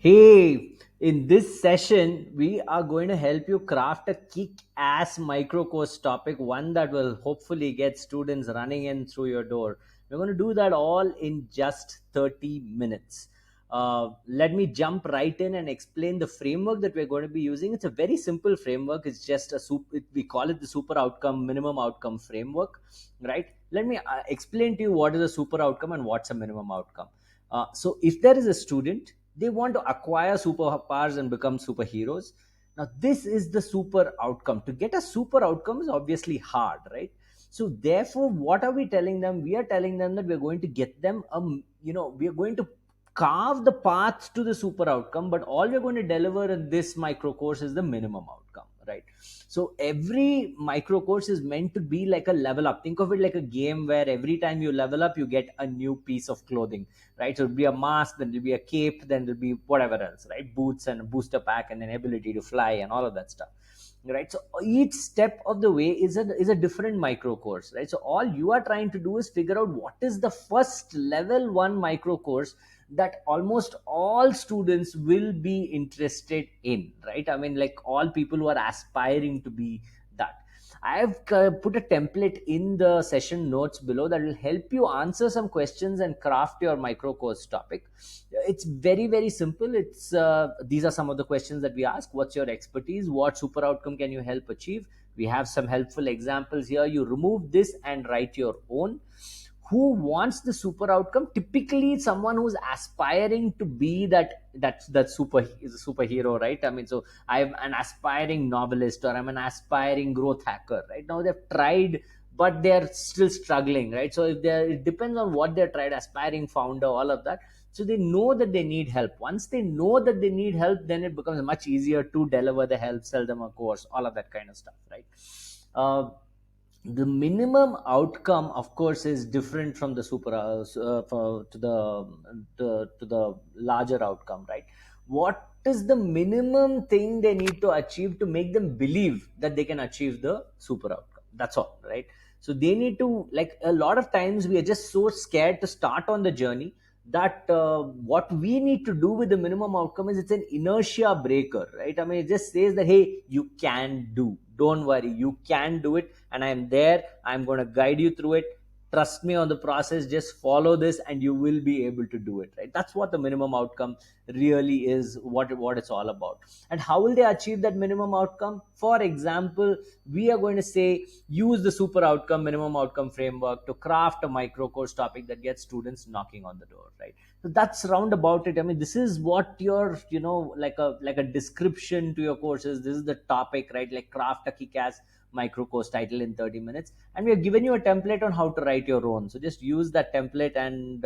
Hey, in this session, we are going to help you craft a kick ass micro course topic, one that will hopefully get students running in through your door. We're going to do that all in just 30 minutes. Let me jump right in and explain the framework that we're going to be using. It's a very simple framework. It's just we call it the super outcome, minimum outcome framework, right? Let me explain to you what is a super outcome and what's a minimum outcome. So, if there is a student, they want to acquire superpowers and become superheroes. Now, this is the super outcome. To get a super outcome is obviously hard, right? So, therefore, what are we telling them? We are telling them that we're going to get them, we are going to carve the path to the super outcome, but all we're going to deliver in this micro course is the minimum outcome, right? So every micro course is meant to be like a level up. Think of it like a game where every time you level up, you get a new piece of clothing, right? So it'll be a mask, then it'll be a cape, then there'll be whatever else, right? Boots and a booster pack, and then ability to fly and all of that stuff, right? So each step of the way is a different micro course, right? So all you are trying to do is figure out what is the first level one micro course that almost all students will be interested in, right? I mean, like all people who are aspiring to be that. I have put a template in the session notes below that will help you answer some questions and craft your micro course topic. It's very, very simple. It's These are some of the questions that we ask. What's your expertise? What super outcome can you help achieve? We have some helpful examples here. You remove this and write your own. Who wants the super outcome? Typically someone who's aspiring to be that superhero, right? I mean, so I'm an aspiring novelist, or I'm an aspiring growth hacker. Right now they've tried, but they're still struggling, right? So if they're, it depends on what they're tried. Aspiring founder, all of that. So they know that they need help. Once they know that they need help, then it becomes much easier to deliver the help, sell them a course, all of that kind of stuff, right? uh, the minimum outcome, of course, is different from the to the larger outcome, right? What is the minimum thing they need to achieve to make them believe that they can achieve the super outcome? That's all, right? So they need to, like, a lot of times we are just so scared to start on the journey that what we need to do with the minimum outcome is, it's an inertia breaker, right? I mean, it just says that, hey, you can do, don't worry, you can do it, and I'm there, I'm going to guide you through it. Trust me on the process, just follow this and you will be able to do it, right? That's what the minimum outcome really is, what it's all about. And how will they achieve that minimum outcome? For example, we are going to say, use the super outcome minimum outcome framework to craft a micro course topic that gets students knocking on the door, right? So that's round about it. I mean, this is what your, like a description to your courses. This is the topic, right? Like, craft a kick-ass micro course title in 30 minutes, and we have given you a template on how to write your own. So just use that template and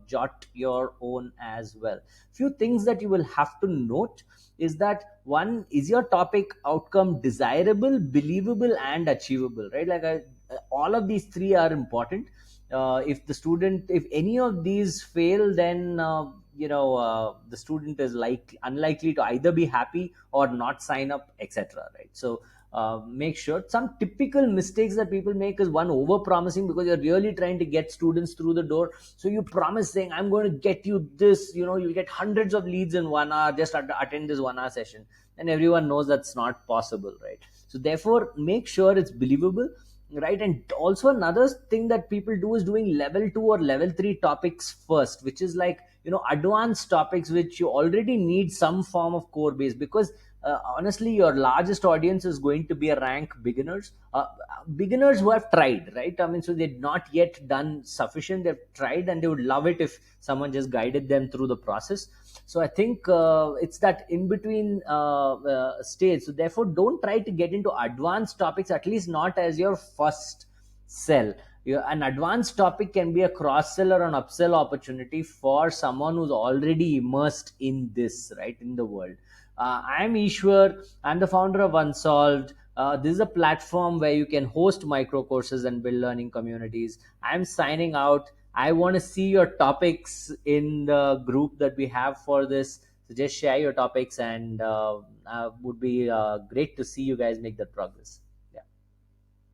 jot your own as well. Few things that you will have to note is that, one, is your topic outcome desirable, believable, and achievable, right? All of these three are important. If any of these fail, then the student is unlikely to either be happy or not sign up, etc., right? So make sure. Some typical mistakes that people make is, one, over promising, because you're really trying to get students through the door. So you promise saying, I'm going to get you this, you'll get hundreds of leads in 1 hour, just attend this 1 hour session. And everyone knows that's not possible, right? So therefore, make sure it's believable, right? And also, another thing that people do is doing level 2 or level 3 topics first, which is like, advanced topics which you already need some form of core base, because honestly, your largest audience is going to be a rank beginners who have tried, right? I mean, so they've not yet done sufficient, they've tried, and they would love it if someone just guided them through the process. So I think it's that in between stage. So therefore, don't try to get into advanced topics, at least not as your first sell. An advanced topic can be a cross sell or an upsell opportunity for someone who's already immersed in this, right, in the world. I'm Ishwar. I'm the founder of Unsolved. This is a platform where you can host micro courses and build learning communities. I'm signing out. I want to see your topics in the group that we have for this. So just share your topics, and would be great to see you guys make that progress.